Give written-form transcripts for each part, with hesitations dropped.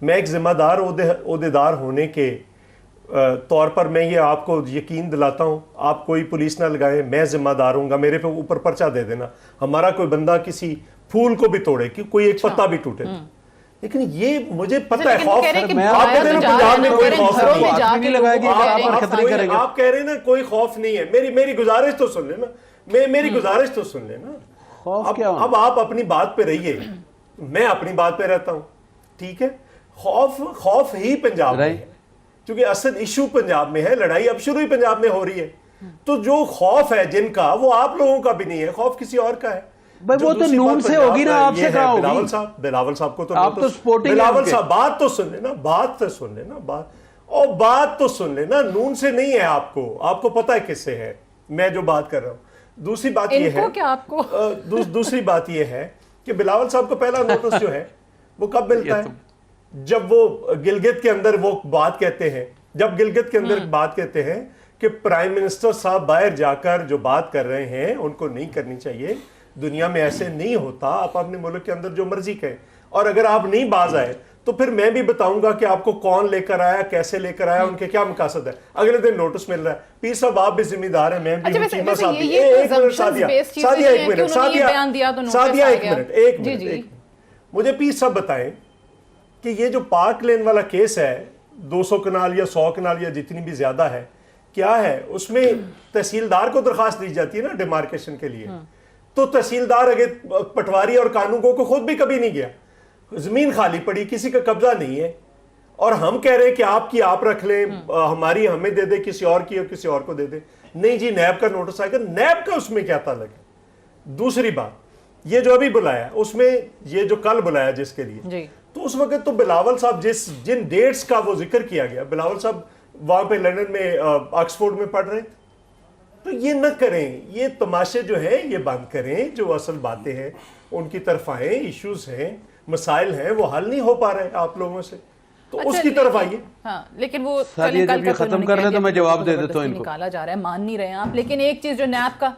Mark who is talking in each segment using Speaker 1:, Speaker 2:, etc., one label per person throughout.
Speaker 1: میں ایک ذمہ دار عہدیدار ہونے کے طور پر میں یہ آپ کو یقین دلاتا ہوں، آپ کوئی پولیس نہ لگائیں، میں ذمہ دار ہوں گا، میرے پہ اوپر پرچہ دے دینا، ہمارا کوئی بندہ کسی پھول کو بھی توڑے کہ کوئی ایک پتا بھی ٹوٹے، لیکن یہ مجھے پتہ ہے خوف آپ کہہ رہے ہیں نا کوئی خوف نہیں ہے، میری گزارش تو سن لینا، میری گزارش تو سن لینا، اب آپ اپنی بات پہ رہیے، میں اپنی بات پہ رہتا ہوں، ٹھیک ہے؟ خوف ہی پنجاب میں ہے، کیونکہ اصل ایشو پنجاب میں ہے، لڑائی اب شروع ہی پنجاب میں ہو رہی ہے، تو جو خوف ہے جن کا وہ آپ لوگوں کا بھی نہیں ہے، خوف کسی اور کا ہے۔
Speaker 2: وہ تو نون سے ہوگی نا، آپ سے کہاں ہوگی؟
Speaker 1: بلاول صاحب کو تو
Speaker 2: آپ تو سپورٹنگ،
Speaker 1: بلاول صاحب بات تو سن لینا، بات تو سن لینا، نون سے نہیں ہے، آپ کو پتہ ہے کس سے ہے میں جو بات کر رہا ہوں۔ دوسری بات یہ ہے، دوسری بات یہ ہے کہ بلاول صاحب کو پہلا نوٹس جو ہے وہ کب ملتا ہے؟ جب وہ گلگت کے اندر وہ بات کہتے ہیں، جب گلگت کے اندر بات کہتے ہیں کہ پرائم منسٹر صاحب باہر جا کر جو بات کر رہے ہیں ان کو نہیں کرنی چاہیے، دنیا میں ایسے نہیں ہوتا، آپ اپنے ملک کے اندر جو مرضی کہیں، اور اگر آپ نہیں باز آئے تو پھر میں بھی بتاؤں گا کہ آپ کو کون لے کر آیا، کیسے لے کر آیا، ان کے کیا مقاصد ہے۔ اگلے دن نوٹس مل رہا ہے، پیر صاحب آپ بھی ذمہ دار ہیں، میں بھی ہوں، چیمہ صاحب بھی۔ ایک منٹ مجھے پیر صاحب بتائیں کہ یہ جو پارک لین والا کیس ہے، 200 کنال یا 100 کنال یا جتنی بھی زیادہ ہے، کیا ہے اس میں تحصیلدار کو درخواست دی جاتی ہے نا ڈیمارکیشن کے لیے، تو تحصیلدار اگر پٹواری اور قانونگو کو خود بھی کبھی نہیں گیا، زمین خالی پڑی، کسی کا قبضہ نہیں ہے، اور ہم کہہ رہے ہیں کہ آپ کی آپ رکھ لیں، ہماری ہمیں دے دے، کسی اور کی اور کسی اور کو دے دے، نہیں جی نیب کا نوٹس آئے گا، نیب کا اس میں کیا تعلق ہے؟ دوسری بات یہ جو ابھی بلایا اس میں، یہ جو کل بلایا جس کے لیے، تو اس وقت تو بلاول صاحب جن ڈیٹس کا وہ ذکر کیا گیا، بلاول صاحب وہاں پہ لندن میں آکسفورڈ میں پڑھ رہے تھے، تو یہ نہ کریں، یہ تماشے جو ہیں یہ بند کریں، جو اصل باتیں ہیں ان کی طرف آئیں، ایشوز ہیں، مسائل ہیں، وہ حل نہیں ہو پا رہے آپ لوگوں سے، تو اس کی طرف آئیے۔
Speaker 3: ہاں لیکن وہ
Speaker 2: ختم کر رہے تو میں جواب دے دیتا ہوں،
Speaker 3: نکالا جا رہا ہے، مان نہیں رہے ہیں آپ، لیکن ایک چیز جو نیب کا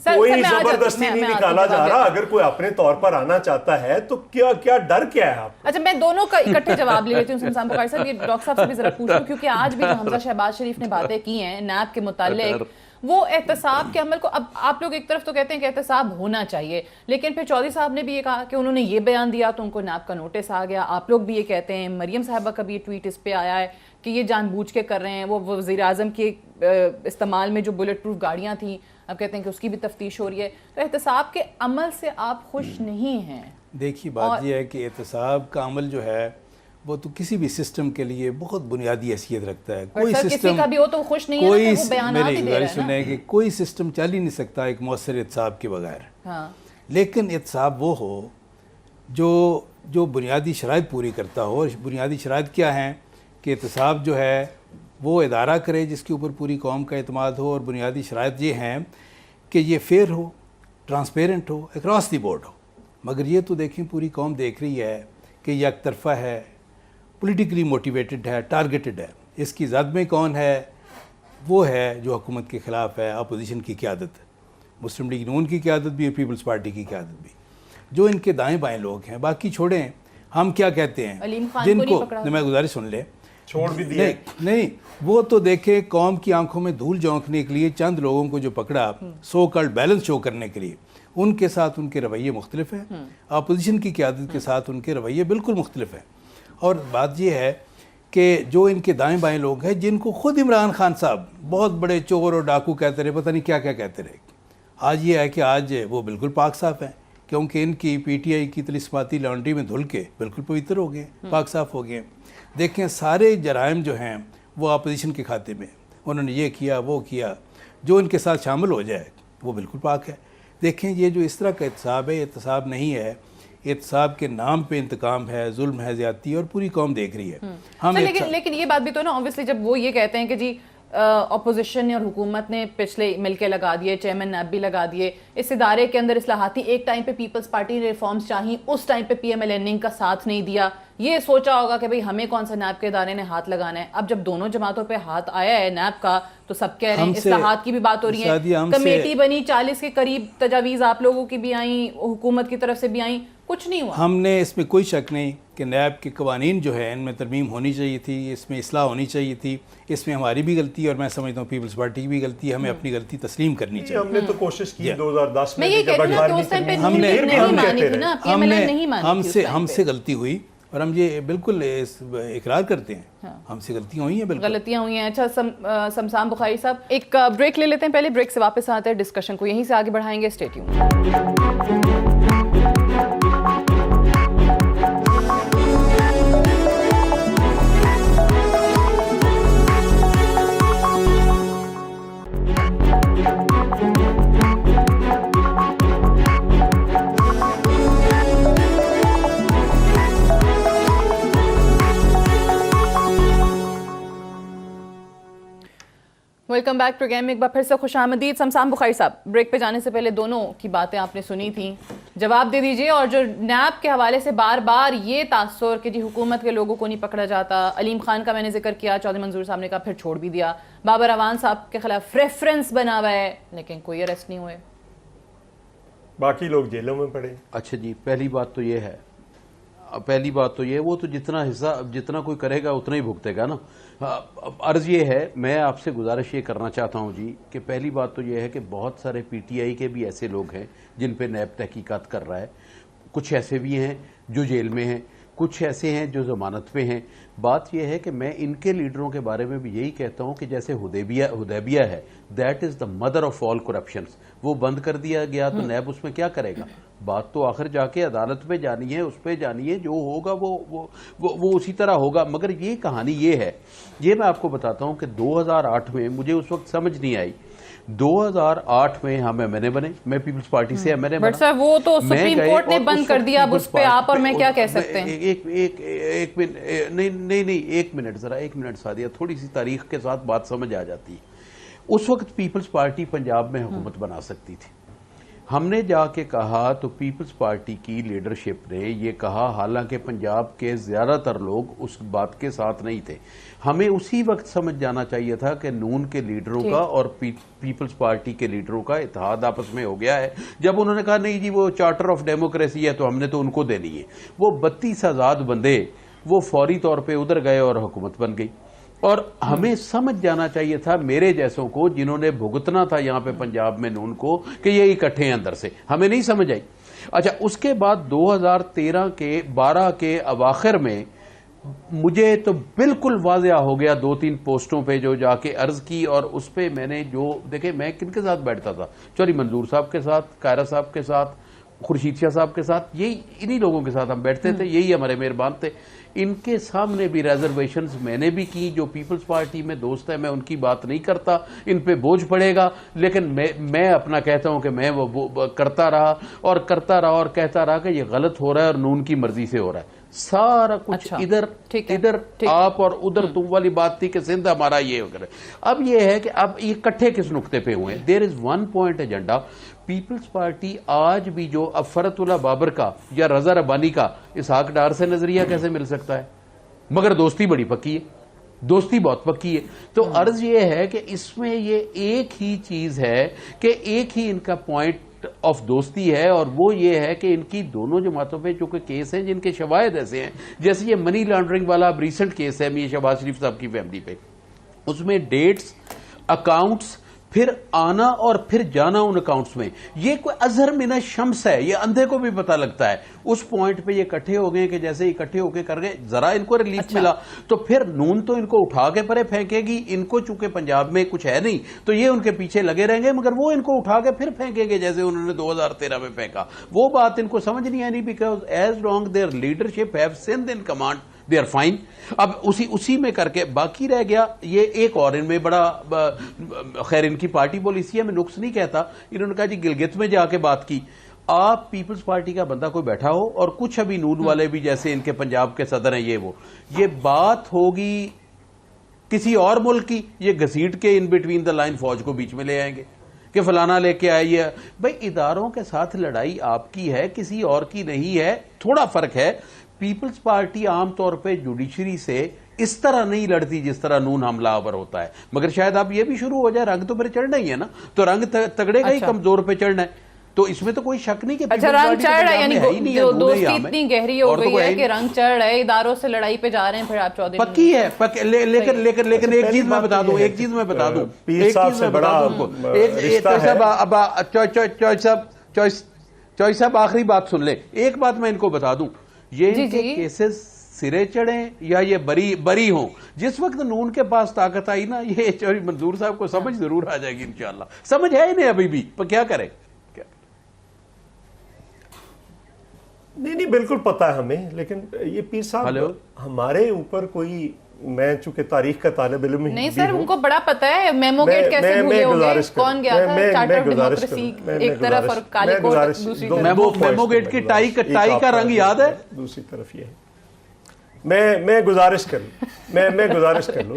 Speaker 1: کوئی زبردستی نہیں نکالا جا رہا، اگر کوئی اپنے طور پر آنا چاہتا ہے تو کیا ڈر کیا ہے آپ؟
Speaker 3: اچھا میں دونوں کا اکٹھے جواب لے لیتی ہوں سمسام بخاری صاحب، یہ ڈاکٹر صاحب سے بھی ذرا پوچھوں، کیونکہ آج بھی جو حمزہ شہباز شریف نے باتیں کی ہیں نیب کے متعلق، وہ احتساب کے عمل کو، اب آپ لوگ ایک طرف تو کہتے ہیں کہ احتساب ہونا چاہیے، لیکن پھر چودھری صاحب نے بھی یہ کہا کہ انہوں نے یہ بیان دیا تو ان کو نیب کا نوٹس آ گیا، آپ لوگ بھی یہ کہتے ہیں، مریم صاحبہ کا بھی یہ ٹویٹ اس پہ آیا ہے کہ یہ جان بوجھ کے کر رہے ہیں، وہ وزیر اعظم کے استعمال میں جو بلٹ پروف گاڑیاں تھیں، اب کہتے ہیں کہ اس کی بھی تفتیش ہو رہی ہے، تو احتساب کے عمل سے آپ خوش نہیں ہیں؟
Speaker 4: دیکھیے بات یہ ہے کہ احتساب کا عمل جو ہے وہ تو کسی بھی سسٹم کے لیے بہت بنیادی حیثیت رکھتا ہے، کوئی سسٹم
Speaker 3: کسی کا بھی ہو تو خوش نہیں ہے،
Speaker 4: کوئی
Speaker 3: وہ بیانات ہی دے رہے ہیں نا
Speaker 4: کہ کوئی سسٹم چل ہی نہیں سکتا ایک مؤثر احتساب کے بغیر، لیکن احتساب وہ ہو جو بنیادی شرائط پوری کرتا ہو، اور بنیادی شرائط کیا ہیں کہ احتساب جو ہے وہ ادارہ کرے جس کے اوپر پوری قوم کا اعتماد ہو، اور بنیادی شرائط یہ ہیں کہ یہ فیئر ہو، ٹرانسپیرنٹ ہو، اکراس دی بورڈ ہو، مگر یہ تو دیکھیں پوری قوم دیکھ رہی ہے کہ یہ ایک طرفہ ہے، پولیٹیکلی موٹیویٹڈ ہے، ٹارگیٹڈ ہے، اس کی زد میں کون ہے؟ وہ ہے جو حکومت کے خلاف ہے، اپوزیشن کی قیادت، مسلم لیگ نون کی قیادت بھی اور پیپلز پارٹی کی قیادت بھی، جو ان کے دائیں بائیں لوگ ہیں، باقی چھوڑیں ہم کیا کہتے ہیں جن کو، میں گزارش سن لیں،
Speaker 1: چھوڑ بھی دیا
Speaker 4: نہیں وہ تو دیکھیں قوم کی آنکھوں میں دھول جھونکنے کے لیے چند لوگوں کو جو پکڑا سو کالڈ بیلنس شو کرنے کے لیے، ان کے ساتھ ان کے رویے مختلف ہیں، اپوزیشن کی قیادت کے ساتھ ان کے رویے بالکل مختلف ہیں، اور بات یہ ہے کہ جو ان کے دائیں بائیں لوگ ہیں جن کو خود عمران خان صاحب بہت بڑے چور اور ڈاکو کہتے رہے، پتہ نہیں کیا کیا کہتے رہے، آج یہ ہے کہ آج وہ بالکل پاک صاف ہیں، کیونکہ ان کی پی ٹی آئی کی طلسماتی لانڈری میں دھل کے بالکل پویتر ہو گئے، پاک صاف ہو گئے۔ دیکھیں سارے جرائم جو ہیں وہ اپوزیشن کے کھاتے میں، انہوں نے یہ کیا وہ کیا، جو ان کے ساتھ شامل ہو جائے وہ بالکل پاک ہے۔ دیکھیں یہ جو اس طرح کا احتساب ہے، احتساب نہیں ہے، احتساب کے نام پہ انتقام ہے، ظلم ہے، زیادتی، اور پوری قوم دیکھ رہی ہے۔
Speaker 3: لیکن یہ بات بھی تو نا اوبویسلی جب وہ یہ کہتے ہیں کہ جی اپوزیشن اور حکومت نے پچھلے مل کے لگا دیے، چیئرمین نیب بھی لگا دیے، اس ادارے کے اندر اصلاحاتی، ایک ٹائم پہ پیپلز پارٹی نے ریفارمز چاہیں، اس ٹائم پہ پی ایم ایل این کا ساتھ نہیں دیا، یہ سوچا ہوگا کہ بھئی ہمیں کون سا نیب کے ادارے نے ہاتھ لگانا ہے۔ اب جب دونوں جماعتوں پہ ہاتھ آیا ہے نیب کا تو سب کہہ رہے ہیں، اصلاحات کی بھی بات ہو رہی ہے، کمیٹی بنی، 40 کے قریب تجاویز آپ لوگوں کی بھی آئیں، حکومت کی طرف سے بھی آئیں، کچھ نہیں ہوا.
Speaker 4: ہم نے اس میں کوئی شک نہیں کہ نیب کے قوانین جو ہے ان میں ترمیم ہونی چاہیے تھی, اس میں اصلاح ہونی چاہیے تھی. اس میں ہماری بھی غلطی ہے اور میں سمجھتا ہوں پیپلز پارٹی کی بھی غلطی ہے. ہمیں اپنی غلطی تسلیم کرنی چاہیے.
Speaker 1: ہم نے تو کوشش کی 2010
Speaker 3: میں
Speaker 1: میں
Speaker 3: یہ
Speaker 1: جب
Speaker 3: کہتی ہوں کہ
Speaker 1: 18ویں
Speaker 3: اس ٹائم پہ
Speaker 4: ہم نے
Speaker 3: نہیں مانی تھی نا,
Speaker 4: ہم نے
Speaker 3: نہیں مانی تھی.
Speaker 4: ہم سے غلطی ہوئی اور ہم یہ بالکل اقرار کرتے ہیں, ہم سے غلطیاں ہوئی ہیں, بالکل
Speaker 3: غلطیاں ہوئی ہیں. اچھا سمسام بخاری صاحب, ایک بریک لے لیتے ہیں, پہلے بریک سے واپس آتے ہیں, ڈسکشن کو یہیں سے آگے بڑھائیں گے. Stay tuned. Welcome back program میں ایک بار پھر سے خوش آمدید. سمسام بخاری صاحب, بریک پہ جانے سے پہلے دونوں کی باتیں آپ نے سنی تھیں, جواب دے دیجئے. اور جو نیب کے حوالے سے بار بار یہ تاثر کہ جی حکومت کے لوگوں کو نہیں پکڑا جاتا, علیم خان کا میں نے ذکر کیا, چودھری منظور صاحب نے کہا پھر چھوڑ بھی دیا, بابر اعوان صاحب کے خلاف ریفرنس بنا ہوا ہے لیکن کوئی اریسٹ نہیں ہوئے,
Speaker 1: باقی لوگ جیلوں میں پڑے.
Speaker 2: اچھا جی, پہلی بات تو یہ ہے, وہ تو جتنا حصہ جتنا کوئی کرے گا اتنا ہی بھگتے گا نا. عرض یہ ہے, میں آپ سے گزارش یہ کرنا چاہتا ہوں جی کہ پہلی بات تو یہ ہے کہ بہت سارے پی ٹی آئی کے بھی ایسے لوگ ہیں جن پہ نیب تحقیقات کر رہا ہے. کچھ ایسے بھی ہیں جو جیل میں ہیں, کچھ ایسے ہیں جو ضمانت پہ ہیں. بات یہ ہے کہ میں ان کے لیڈروں کے بارے میں بھی یہی کہتا ہوں کہ جیسے حدیبیہ ہے, that is the mother of all corruptions, وہ بند کر دیا گیا تو نیب اس میں کیا کرے گا؟ بات تو آخر جا کے عدالت پہ جانی ہے, اس پہ جانی ہے, جو ہوگا وہ اسی طرح ہوگا. مگر یہ کہانی یہ ہے, یہ میں آپ کو بتاتا ہوں کہ 2008 میں مجھے اس وقت سمجھ نہیں آئی. 2008 میں ہم ایم این اے بنے, میں پیپلز پارٹی سے ایم این اے بنا.
Speaker 3: بٹ سر وہ تو سپریم کورٹ نے بند کر دیا, اب اس پہ آپ اور میں کیا کہہ سکتے ہیں؟
Speaker 2: ایک منٹ سعدیہ, تھوڑی سی تاریخ کے ساتھ بات سمجھ آ جاتی ہے. اس وقت پیپلز پارٹی پنجاب میں حکومت بنا سکتی تھی. ہم نے جا کے کہا تو پیپلز پارٹی کی لیڈرشپ نے یہ کہا, حالانکہ پنجاب کے زیادہ تر لوگ اس بات کے ساتھ نہیں تھے. ہمیں اسی وقت سمجھ جانا چاہیے تھا کہ نون کے لیڈروں کا اور پیپلز پارٹی کے لیڈروں کا اتحاد آپس میں ہو گیا ہے. جب انہوں نے کہا نہیں جی وہ چارٹر آف ڈیموکریسی ہے تو ہم نے تو ان کو دینی ہے, وہ 32 آزاد بندے وہ فوری طور پہ ادھر گئے اور حکومت بن گئی. اور ہمیں سمجھ جانا چاہیے تھا میرے جیسوں کو جنہوں نے بھگتنا تھا یہاں پہ پنجاب میں نون کو, کہ یہ اکٹھے ہیں اندر سے. ہمیں نہیں سمجھ آئی. اچھا, اس کے بعد 2013 کے 12 کے اواخر میں مجھے تو بالکل واضح ہو گیا 2-3 پوسٹوں پہ جو جا کے عرض کی, اور اس پہ میں نے جو دیکھے, میں کن کے ساتھ بیٹھتا تھا, چودھری منظور صاحب کے ساتھ, قائرہ صاحب کے ساتھ, خورشید شاہ صاحب کے ساتھ, یہی انہی لوگوں کے ساتھ ہم بیٹھتے تھے, یہی ہمارے مہربان تھے. ان کے سامنے بھی ریزرویشنز میں نے بھی کی. جو پیپلز پارٹی میں دوست ہے میں ان کی بات نہیں کرتا, ان پہ بوجھ پڑے گا, لیکن میں اپنا کہتا ہوں کہ میں وہ کرتا رہا اور کہتا رہا کہ یہ غلط ہو رہا ہے اور نون کی مرضی سے ہو رہا ہے. سارا کچھ ادھر آپ اور ادھر تم والی بات تھی کہ سندھ ہمارا یہ ہو گیا. اب یہ ہے کہ اب یہ کٹھے کس نقطے پہ ہوئے ہیں. There is one point agenda. Peoples Party آج بھی جو افرت اللہ بابر کا یا رضا ربانی کا اسحاق ڈار سے نظریہ کیسے مل سکتا ہے؟ مگر دوستی بڑی پکی ہے, دوستی بہت پکی ہے. تو عرض یہ ہے کہ اس میں یہ ایک ہی چیز ہے کہ ایک ہی ان کا پوائنٹ آف دوستی ہے, اور وہ یہ ہے کہ ان کی دونوں جماعتوں پہ چونکہ کیس ہیں جن کے شواہد ایسے ہیں, جیسے یہ منی لانڈرنگ والا اب ریسنٹ کیس ہے میاں شہباز شریف صاحب کی فیملی پہ, اس میں ڈیٹس, اکاؤنٹس, پھر آنا اور پھر جانا ان اکاؤنٹس میں, یہ کوئی اظہر من الشمس ہے, یہ اندھے کو بھی پتہ لگتا ہے. اس پوائنٹ پہ یہ اکٹھے ہو گئے کہ جیسے اکٹھے ہو کے کر گئے, ذرا ان کو ریلیف ملا تو پھر نون تو ان کو اٹھا کے پرے پھینکے گی. ان کو چونکہ پنجاب میں کچھ ہے نہیں تو یہ ان کے پیچھے لگے رہیں گے, مگر وہ ان کو اٹھا کے پھر پھینکیں گے جیسے انہوں نے 2013 میں پھینکا. وہ بات ان کو سمجھ نہیں آنی, because as long their leadership have Sindh in command they are fine. اب اسی میں کر کے باقی رہ گیا یہ ایک اور, ان میں بڑا خیر ان کی پارٹی پالیسی ہے, میں نقص نہیں کہتا. انہوں نے کہا جی گلگت میں جا کے بات کی. آپ پیپلز پارٹی کا بندہ کوئی بیٹھا ہو اور کچھ ابھی نون والے بھی جیسے ان کے پنجاب کے صدر ہیں یہ بات ہوگی کسی اور ملک کی, یہ گھسیٹ کے ان بٹوین دا لائن فوج کو بیچ میں لے آئیں گے کہ فلانا لے کے آئیے. بھائی اداروں کے ساتھ لڑائی آپ کی ہے, کسی اور کی نہیں ہے. تھوڑا فرق ہے, پیپلز پارٹی عام طور پہ جوڈیشری سے اس طرح نہیں لڑتی جس طرح نون حملہ آور ہوتا ہے. مگر شاید اب یہ بھی شروع ہو جائے, رنگ تو پھر چڑھنا ہی ہے نا, تو رنگ تگڑے گا ہی, کمزور پہ چڑھنا ہے. تو اس میں تو کوئی شک نہیں کہ
Speaker 3: اچھا رنگ چڑھ رہا ہے، یعنی دوستی اتنی گہری ہو گئی ہے کہ رنگ چڑھ رہا ہے، اداروں سے لڑائی پہ جا رہے ہیں پھر آپ چودھری؟
Speaker 2: پکی ہے، لیکن ایک چیز میں بتا دوں،
Speaker 1: پیر صاحب سے بڑا
Speaker 2: چوئی صاحب آخری بات سن لیں، ایک بات میں ان کو بتا دوں، یہ کیسز سرے چڑھیں یا یہ بری ہوں، جس وقت نون کے پاس طاقت آئی نا، یہ چوہدری منظور صاحب کو سمجھ ضرور آ جائے گی انشاءاللہ، سمجھ ہے انہیں ابھی بھی، پر کیا کریں؟
Speaker 1: نہیں بالکل پتا ہے ہمیں، لیکن یہ پیر صاحب ہمارے اوپر کوئی، میں چونکہ تاریخ کا طالب علم
Speaker 3: نہیں سر، ان کو بڑا پتا ہے میمو گیٹ کیسے بھولے ہو گئے، کون گیا تھا چارٹر آف ڈیموکریسی ایک طرف اور کالی کوٹ دوسری طرف،
Speaker 2: میمو گیٹ کی ٹائی کا رنگ یاد ہے،
Speaker 1: دوسری طرف یہ ہے، میں گزارش کر لوں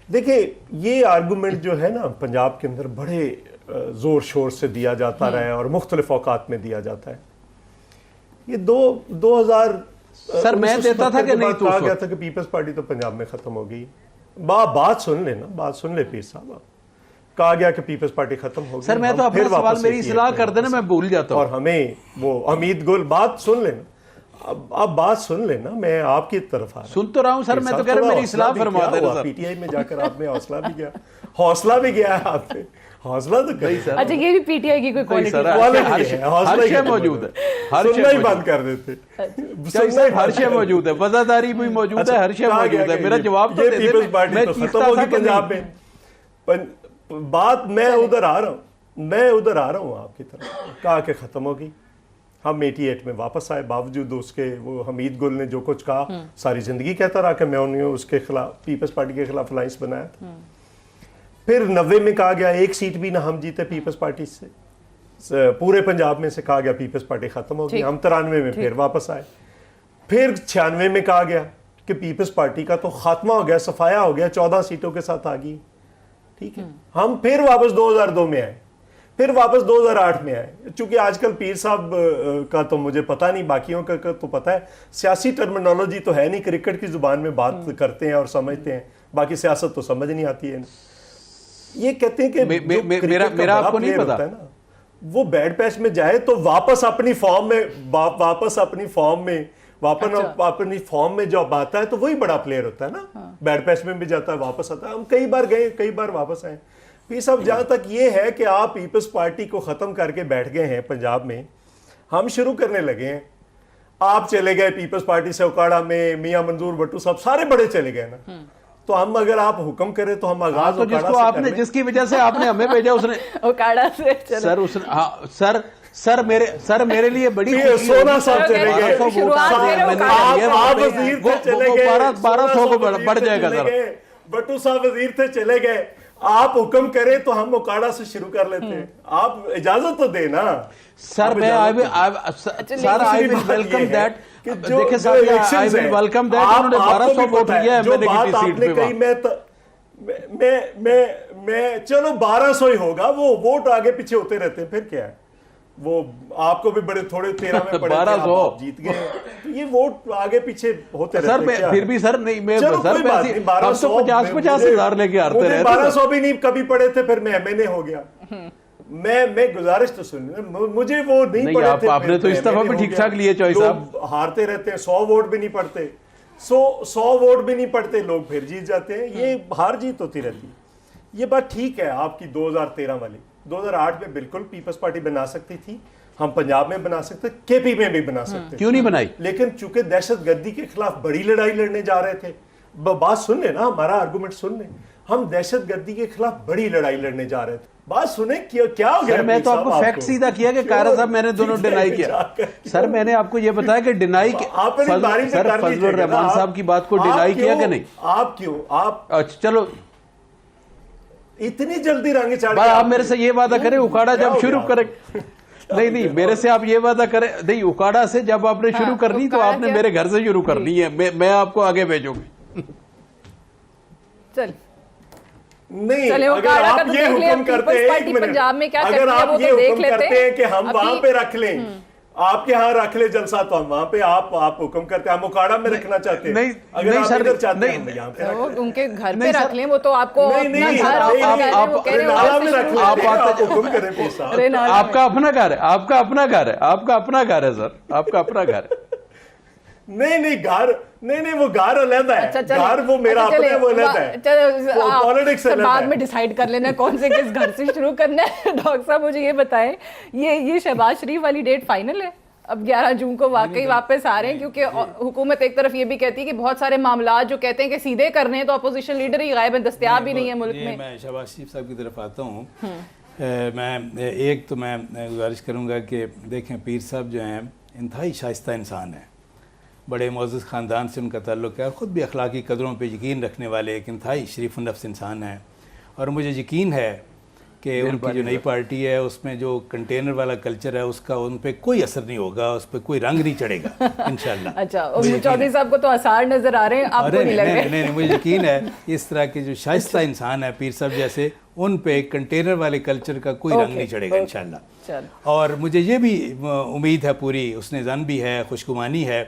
Speaker 1: دیکھیں یہ آرگومنٹ جو ہے نا پنجاب کے اندر بڑے زور شور سے دیا جاتا رہا ہے اور مختلف اوقات میں دیا جاتا ہے، یہ دو ہزار
Speaker 2: سر میں دیتا تھا کہ نہیں، تو
Speaker 1: کہا گیا تھا کہ پیپلز پارٹی تو پنجاب میں ختم ہو گئی، بات سن لے نا، بات سن لے پیر صاحب، کہا گیا کہ پیپلز پارٹی ختم ہو گئی،
Speaker 2: سر میں تو اپنا سوال میری اصلاح کر دینا، میں بھول جاتا ہوں،
Speaker 1: اور ہمیں وہ حمید گل بات سن لینا، اب بات سن لینا، میں آپ کی طرف آ رہا ہوں،
Speaker 2: سن تو رہا ہوں سر، میں تو کہہ رہا ہوں میری اصلاح فرما دینا،
Speaker 1: پی ٹی آئی میں جا کر آپ میں حوصلہ بھی گیا ہے آپ پہ، حوصلہ تو کہیں سر،
Speaker 3: اچھا یہ بھی پی ٹی آئی کی کوئی کوالٹی
Speaker 2: ہے، ہر شے موجود ہے،
Speaker 1: سننا ہی بند کر دیتے،
Speaker 2: ہر شے موجود ہے، وزاداری بھی موجود ہے، ہر شے موجود ہے، میرا جواب تو دے دیں،
Speaker 1: پیپلز پارٹی تو ختم ہوگی پنجاب میں، بات میں ادھر آ رہا ہوں آپ کی طرف، کہا کہ ختم ہوگی، ہم 88 میں واپس آئے، باوجود اس کے وہ حمید گل نے جو کچھ کہا، ساری زندگی کہتا رہا کہ میں انہیں اس کے خلاف، پیپلز پارٹی کے خلاف الائنس بنایا تھا، پھر 90 میں کہا گیا ایک سیٹ بھی نہ ہم جیتے پیپلز پارٹی سے، پورے پنجاب میں سے کہا گیا پیپلز پارٹی ختم ہوگی، ہم 93 میں پھر واپس آئے، پھر 96 میں کہا گیا کہ پیپلز پارٹی کا تو خاتمہ ہو گیا، صفایا ہو گیا، 14 سیٹوں کے ساتھ آ گئی، ٹھیک ہے، ہم پھر واپس 2002 میں آئے، پھر واپس 2008 میں آئے، چونکہ آج کل پیر صاحب کا تو مجھے پتہ نہیں، باقیوں کا تو پتہ ہے، سیاسی ٹرمینالوجی تو ہے نہیں، کرکٹ کی زبان میں بات کرتے ہیں اور سمجھتے ہیں، باقی سیاست تو سمجھ نہیں آتی ہے، یہ کہتے ہیں کہ
Speaker 2: میرا آپ کو نہیں پتا،
Speaker 1: وہ بیڈ پیچ میں جائے تو واپس اپنی فارم میں جب آتا ہے تو وہی بڑا پلیئر ہوتا ہے نا، بیڈ پیچ میں بھی جاتا ہے واپس آتا ہے، ہم کئی بار گئے، کئی بار واپس آئے، پھر سب جہاں تک یہ ہے کہ آپ پیپلز پارٹی کو ختم کر کے بیٹھ گئے ہیں پنجاب میں، ہم شروع کرنے لگے ہیں، آپ چلے گئے پیپلز پارٹی سے اکاڑا میں، میاں منظور بٹو صاحب سارے بڑے چلے گئے نا، تو ہم اگر آپ حکم کریں تو ہم آغاز
Speaker 2: تو جس کو آپ نے، جس کی وجہ سے آپ نے ہمیں بھیجا، اس نے
Speaker 3: اوکاڑا سے
Speaker 2: سر میرے لیے بڑی
Speaker 1: سونا صاحب چلے گئے، آپ وزیر تھے چلے گئے،
Speaker 2: 1200 کو بڑھ جائے گا سر،
Speaker 1: بٹو صاحب وزیر تھے چلے گئے، آپ حکم کریں تو ہم اوکاڑا سے شروع کر لیتے ہیں، آپ اجازت تو دیں نا
Speaker 2: سر، میں I will welcome that، دیکھیں سر I will welcome that، انہوں نے 1200 ووٹ لیا ہے میں نے کسی سیٹ پہ،
Speaker 1: میں چلو 1200 ہی ہوگا، وہ ووٹ آگے پیچھے ہوتے رہتے ہیں، پھر کیا ہے، وہ آپ کو بھی بڑے تھوڑے 13 میں پڑے تھے، آپ جیت گئے، تو یہ ووٹ آگے پیچھے ہوتے رہتے ہیں،
Speaker 2: سر پھر بھی سر نہیں، میں سر ہم تو 50 ہزار لے کے آتے رہے،
Speaker 1: 1200 بھی نہیں کبھی پڑے تھے، پھر میں MNA ہو گیا، میں گزارش تو سنیں، مجھے وہ نہیں پڑے تھے،
Speaker 2: آپ نے تو اس دفعہ بھی ٹھیک ٹھاک لیے، چوئی صاحب
Speaker 1: ہارتے رہتے ہیں، 100 ووٹ بھی نہیں پڑتے، 100 ووٹ بھی نہیں پڑتے، لوگ پھر جیت جاتے ہیں، یہ ہار جیت ہوتی رہتی ہے، یہ بات ٹھیک ہے آپ کی 2013 والی، 2008 میں بالکل پیپلز پارٹی بنا سکتی تھی، ہم پنجاب میں بنا سکتے، KP میں بھی بنا سکتے،
Speaker 2: کیوں نہیں بنائی،
Speaker 1: لیکن چونکہ دہشت گردی کے خلاف بڑی لڑائی لڑنے جا رہے تھے، بات سن لیں نا، ہمارا آرگومنٹ سن لیں، ہم دہشت گردی کے خلاف بڑی لڑائی لڑنے جا رہے تھے، بات سنیں کیا ہو گیا،
Speaker 2: میں تو آپ کو فیکٹ سیدھا کیا کہ قائرہ صاحب میں نے دونوں ڈینائی کیا، سر میں نے آپ کو یہ بتایا کہ ڈینائی سر فضل الرحمان صاحب کی بات کو ڈینائی کیا کہ نہیں،
Speaker 1: آپ کیوں،
Speaker 2: اچھا چلو
Speaker 1: اتنی جلدی رنگ چڑھ
Speaker 2: بھائی، آپ میرے سے یہ وعدہ کریں اکاڑا جب شروع کریں، نہیں میرے سے آپ یہ وعدہ کریں، نہیں اکاڑا سے جب آپ نے شروع کرنی تو آپ نے میرے گھر سے شروع کرنی ہے، میں آپ کو آگے بھیجوں گی،
Speaker 1: نہیں اگر آپ یہ حکم کرتے ہیں، اگر آپ یہ حکم کرتے ہیں کہ ہم وہاں پہ رکھ لیں، آپ کے ہاں رکھ لے جلسہ تو ہم وہاں پہ آپ حکم کرتے ہیں, ہم اکاڑا میں رکھنا چاہتے ہیں, اگر آپ ادھر چاہتے ہیں ہم یہاں پہ
Speaker 3: وہ ان کے گھر پہ رکھ لیں, وہ تو آپ کو
Speaker 1: نہیں نہیں نالا میں رکھ لیں, آپ حکم کریں پیر صاحب.
Speaker 2: آپ کا اپنا گھر ہے, آپ کا اپنا گھر ہے, آپ کا اپنا گھر ہے سر, آپ کا اپنا گھر ہے.
Speaker 1: نہیں گھر نہیں وہ گھر علیحدہ ہے, گھر وہ میرا اپنا ہے, وہ علیحدہ ہے, پالیٹکس علیحدہ ہے.
Speaker 3: بعد میں ڈیسائیڈ کر لینا کون سے کس گھر سے شروع کرنا ہے. ڈاکٹر صاحب مجھے یہ بتائیں, یہ شہباز شریف والی ڈیٹ فائنل ہے؟ اب 11 جون کو واقعی واپس آ رہے ہیں؟ کیونکہ حکومت ایک طرف یہ بھی کہتی ہے کہ بہت سارے معاملات جو کہتے ہیں کہ سیدھے کرنے ہیں تو اپوزیشن لیڈر ہی غائب ہیں, دستیاب ہی نہیں ہے ملک میں.
Speaker 4: میں شہباز شریف صاحب کی طرف آتا ہوں. میں گزارش کروں گا کہ دیکھیں پیر صاحب جو ہیں انتہائی شائستہ انسان ہیں, بڑے معزز خاندان سے ان کا تعلق ہے, اور خود بھی اخلاقی قدروں پہ یقین رکھنے والے ایک انتہائی شریف النفس انسان ہیں. اور مجھے یقین ہے کہ ان کی جو نئی پارٹی ہے اس میں جو کنٹینر والا کلچر ہے اس کا ان پہ کوئی اثر نہیں ہوگا, اس پہ کوئی رنگ نہیں چڑھے گا انشاءاللہ.
Speaker 3: اچھا, چودھری صاحب کو تو آثار نظر آ رہے ہیں, آپ کو نہیں لگ رہے؟
Speaker 4: نہیں, مجھے یقین ہے اس طرح کے جو شائستہ انسان ہے پیر صاحب جیسے, ان پہ کنٹینر والے کلچر کا کوئی رنگ نہیں چڑھے گا انشاءاللہ. اور مجھے یہ بھی امید ہے پوری, اس نے زن بھی ہے, خوشگمانی ہے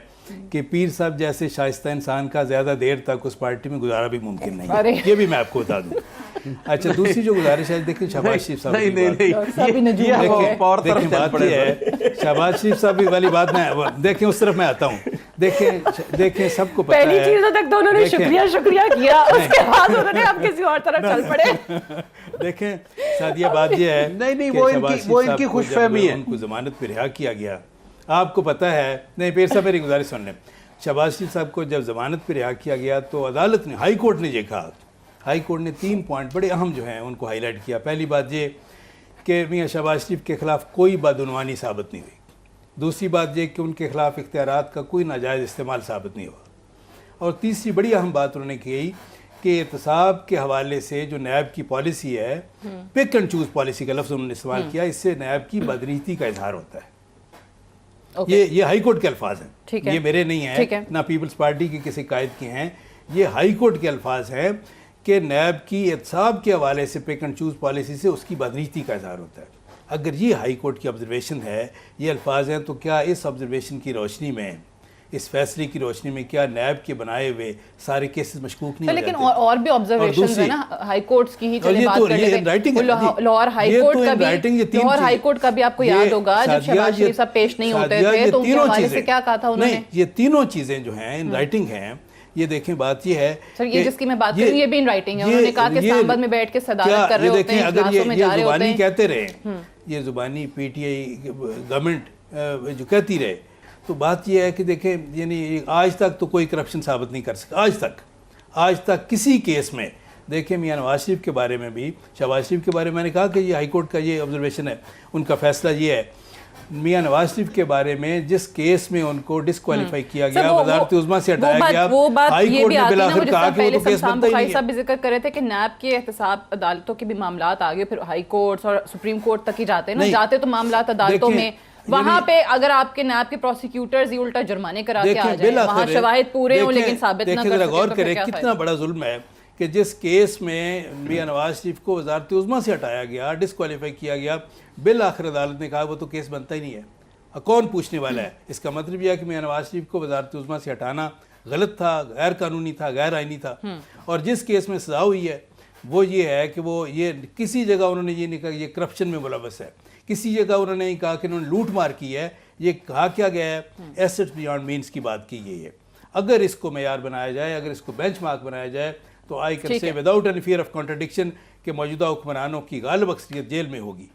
Speaker 4: کہ پیر صاحب جیسے شائستہ انسان کا زیادہ دیر تک اس پارٹی میں گزارا بھی ممکن نہیں ہے, یہ بھی میں آپ کو بتا دوں. اچھا, دوسری جو گزارش ہے دیکھیں شہباز شریف صاحب دیکھیں بات یہ ہے, شہباز شریف صاحب والی بات میں دیکھیں اس طرف میں آتا ہوں. دیکھیں سب کو پتہ ہے,
Speaker 3: پہلی چیزوں تک تو انہوں نے شکریہ کیا, اس کے بعد انہوں نے اب کسی اور طرف چل پڑے.
Speaker 4: دیکھیں سعدیہ بات یہ ہے
Speaker 2: نہیں وہ ان کی خوش فہمی ہے,
Speaker 4: ان کو ضمانت پہ رہا کیا گیا. آپ کو پتہ ہے, نہیں پیر صاحب میری گزارش سن لیں, شہباز شریف صاحب کو جب ضمانت پہ رہا کیا گیا تو عدالت نے, ہائی کورٹ نے یہ کہا, ہائی کورٹ نے 3 پوائنٹ بڑے اہم جو ہیں ان کو ہائی لائٹ کیا. پہلی بات یہ کہ میاں شہباز شریف کے خلاف کوئی بدعنوانی ثابت نہیں ہوئی. دوسری بات یہ کہ ان کے خلاف اختیارات کا کوئی ناجائز استعمال ثابت نہیں ہوا. اور تیسری بڑی اہم بات انہوں نے کہی کہ احتساب کے حوالے سے جو نیب کی پالیسی ہے, پک اینڈ چوز پالیسی کا لفظ انہوں نے استعمال کیا, اس سے نیب کی بدنیتی کا اظہار ہوتا ہے. یہ ہائی کورٹ کے الفاظ ہیں, یہ میرے نہیں ہیں, نہ پیپلز پارٹی کے کسی قائد کے ہیں, یہ ہائی کورٹ کے الفاظ ہیں کہ نیب کی احتساب کے حوالے سے پک اینڈ چوز پالیسی سے اس کی بدنیتی کا اظہار ہوتا ہے. اگر یہ ہائی کورٹ کی آبزرویشن ہے, یہ الفاظ ہیں, تو کیا اس آبزرویشن کی روشنی میں, اس فیصلے کی روشنی میں کیا نیب کے بنائے ہوئے سارے کیسز مشکوک نہیں ہو جاتے؟
Speaker 3: لیکن اور بھی آبزرویشنز ہیں نا ہائی کورٹس کی ہی, چلیں بات کر لیتے ہیں. لاہور ہائی کورٹ کا بھی آپ کو یاد ہوگا جب شہباز شریف صاحب پیش نہیں ہوتے تھے تو ان کے حوالے سے کیا کہا تھا انہوں نے؟
Speaker 4: یہ تینوں چیزیں جو ہیں ان رائٹنگ ہیں. یہ دیکھیں بات یہ ہے
Speaker 3: سر, یہ جس کی میں بات کروں یہ بھی ان رائٹنگ ہے. انہوں نے کہا کہ اسلام آباد میں بیٹھ کے صدارت کر رہے ہوتے ہیں, اجلاسوں میں جا رہے ہوتے ہیں.
Speaker 4: کہتے رہے, یہ زبانی پی ٹی آئی گورنمنٹ جو کہتی رہے, تو بات یہ ہے کہ دیکھیں یعنی آج تک تو کوئی کرپشن ثابت نہیں کر سکا. آج تک کسی کیس میں دیکھیں, میاں نواز شریف کے بارے میں بھی, شہباز شریف کے بارے میں میں نے کہا کہ یہ ہائی کورٹ کا یہ آبزرویشن ہے, ان کا فیصلہ یہ ہے. میاں نواز شریف کے بارے میں جس کیس میں ان کو ڈسکوالیفائی کیا گیا, وزارت عظمیٰ سے ہٹایا گیا, ہائی کورٹ نے بالآخر کہا کہ وہ تو کیس بنتا ہی نہیں ہے.
Speaker 3: صاحب بھی ذکر کر رہے تھے کہ نیب کے احتساب عدالتوں کے بھی معاملات آگے پھر ہائی کورٹس اور سپریم کورٹ تک ہی جاتے ہیں نا, جاتے تو معاملات عدالتوں میں, وہاں پہ اگر آپ کے نیب کے پروسیکیوٹرز ہی الٹا جرمانے کرا کے آ جائیں, وہاں شواہد پورے ہوں لیکن ثابت نہ کر سکے,
Speaker 4: غور کریں کتنا بڑا ظلم ہے کہ جس کیس میں میاں نواز شریف کو وزارت عظمیٰ سے ہٹایا گیا, ڈسکوالیفائی کیا گیا, بالآخر عدالت نے کہا وہ تو کیس بنتا ہی نہیں ہے, کون پوچھنے والا ہے. اس کا مطلب یہ ہے کہ میاں نواز شریف کو وزارت عظمیٰ سے ہٹانا غلط تھا, غیر قانونی تھا, غیر آئینی تھا. اور جس کیس میں سزا ہوئی ہے وہ یہ ہے کہ وہ یہ کسی جگہ انہوں نے یہ نہیں کہا یہ کرپشن میں ملوث ہے, کسی جگہ انہوں نے نہیں کہا کہ انہوں نے لوٹ مار کی ہے, یہ کہا کیا گیا ہے ایسٹس بیانڈ مینس کی بات کی گئی ہے. اگر اس کو معیار بنایا جائے, اگر اس کو بینچ مارک بنایا جائے تو I can say without any fear of contradiction کہ موجودہ حکمرانوں کی غالب اکثریت جیل میں ہوگی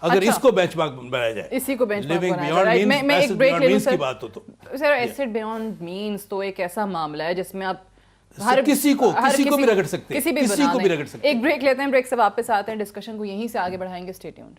Speaker 4: اگر اس کو بینچ مارک بنایا جائے,
Speaker 3: اسی کو بینچ مارک
Speaker 4: بنایا جائے. میں ایک بریک لے لوں سر,
Speaker 3: سر ایسٹ بیانڈ مینس تو ایک ایسا معاملہ ہے جس میں آپ
Speaker 4: کسی کو بھی رگڑ سکتے ہیں, کسی کو بھی رگڑ سکتے ہیں.
Speaker 3: ایک بریک لیتے ہیں, بریک سے واپس آتے ہیں, ڈسکشن کو یہیں سے آگے بڑھائیں گے. Stay tuned.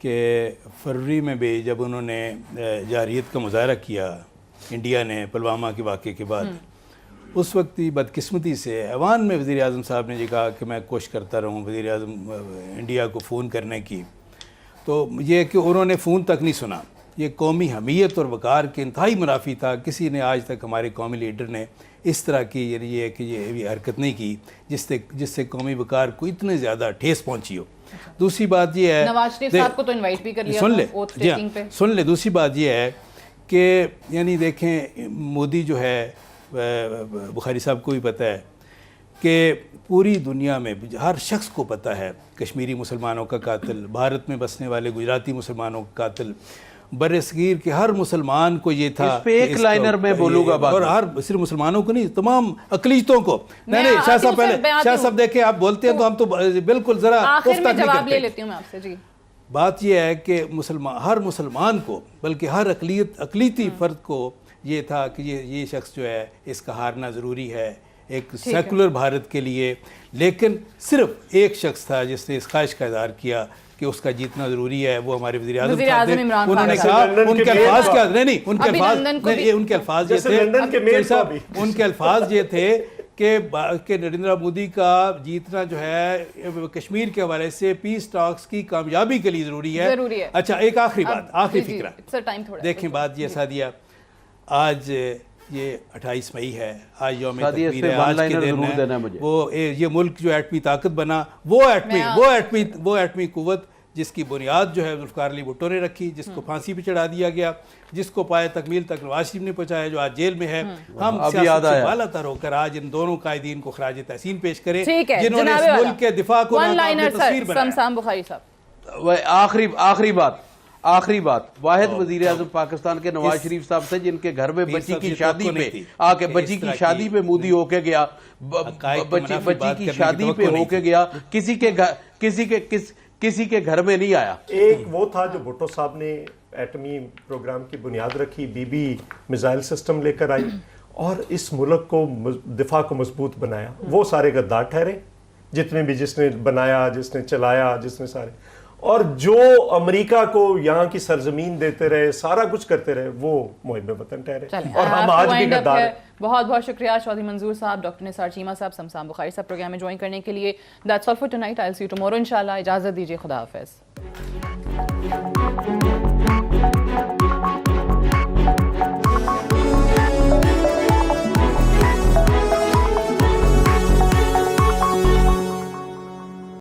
Speaker 4: کہ فروری میں بھی جب انہوں نے جارحیت کا مظاہرہ کیا انڈیا نے پلوامہ کے واقعے کے بعد، اس وقت ہی بدقسمتی سے ایوان میں وزیر اعظم صاحب نے یہ کہا کہ میں کوشش کرتا رہوں وزیر اعظم انڈیا کو فون کرنے کی، تو یہ کہ انہوں نے فون تک نہیں سنا۔ یہ قومی حمیت اور وقار کے انتہائی منافی تھا، کسی نے آج تک ہمارے قومی لیڈر نے اس طرح کی یعنی یہ کہ یہ حرکت نہیں کی جس سے قومی وقار کو اتنے زیادہ ٹھیس پہنچی ہو۔ دوسری بات یہ ہے،
Speaker 3: نواز شریف صاحب کو تو انوائٹ بھی کر لیا
Speaker 4: سن لے
Speaker 3: تھا اوتھ
Speaker 4: جی ہاں،
Speaker 3: ٹیکنگ پہ۔
Speaker 4: سن لے دوسری بات یہ ہے کہ یعنی دیکھیں مودی جو ہے، بخاری صاحب کو بھی پتہ ہے کہ پوری دنیا میں ہر شخص کو پتہ ہے کشمیری مسلمانوں کا قاتل، بھارت میں بسنے والے گجراتی مسلمانوں کا قاتل، بر صغیر کے ہر مسلمان کو یہ تھا۔
Speaker 2: اس پہ ایک لائنر میں بولوں گا بات،
Speaker 4: اور ہر صرف مسلمانوں کو نہیں، تمام اقلیتوں کو۔ نہیں شاہ صاحب پہلے، شاہ صاحب دیکھیں آپ بولتے ہیں تو ہم تو بالکل ذرا
Speaker 3: آخر میں جواب لے لیتی ہوں میں آپ سے۔ جی
Speaker 4: بات یہ ہے کہ ہر مسلمان کو بلکہ ہر اقلیتی فرد کو یہ تھا کہ یہ شخص جو ہے اس کا ہارنا ضروری ہے ایک سیکولر بھارت کے لیے، لیکن صرف ایک شخص تھا جس نے اس خواہش کا اظہار کیا کہ اس کا جیتنا ضروری ہے، وہ ہمارے وزیر اعظم صاحب تھے۔ انہوں نے کہا، ان کے الفاظ کیا نہیں، ان کے الفاظ یہ تھے، ان کے الفاظ یہ تھے کہ نریندر مودی کا جیتنا جو ہے کشمیر کے حوالے سے پیس ٹاکس کی کامیابی کے لیے ضروری ہے۔ اچھا ایک آخری بات، آخری فکرہ دیکھیں، بات یہ سادیہ، آج یہ 28 مئی ہے، آج یوم تکبیر ہے، آج کے دن ہے وہ یہ ملک جو ایٹمی طاقت بنا، وہ ایٹمی قوت جس کی بنیاد جو ہے ذوالفقار علی بھٹو نے رکھی، جس کو پھانسی پہ چڑھا دیا گیا، جس کو پائے تکمیل تک نواز شریف نے پہنچایا جو آج جیل میں ہے، ہم سیاست سے بالا تر ہو کر آج ان دونوں قائدین کو خراج تحسین پیش کریں جنہوں نے اس ملک کے دفاع کو تصویر
Speaker 2: بنایا۔ آخری بات، واحد وزیر اعظم پاکستان کے نواز شریف صاحب تھے جن کے گھر میں بچی کی شادی پہ آ کے بچی کی شادی پہ مودی ہو کے گیا، بچی کی شادی پہ ہو کے گیا، کسی کے گھر میں نہیں آیا۔
Speaker 1: ایک وہ تھا جو بھٹو صاحب نے ایٹمی پروگرام کی بنیاد رکھی، بی بی میزائل سسٹم لے کر آئی اور اس ملک کو دفاع کو مضبوط بنایا۔ وہ سارے غدار ٹھہرے، جتنے بھی، جس نے بنایا، جس نے چلایا، جس نے سارے، اور جو امریکہ کو یہاں کی سرزمین دیتے رہے، سارا کچھ کرتے رہے، وہ محب وطن ٹھہرے، اور ہم آج بھی غدار ہیں۔
Speaker 3: بہت بہت شکریہ چودھری منظور صاحب، ڈاکٹر نثار چیمہ صاحب، سمسام بخاری صاحب پروگرام میں جوائن کرنے کے لیے۔ That's all for tonight. I'll see you tomorrow انشاءاللہ۔ اجازت دیجیے، خدا حافظ۔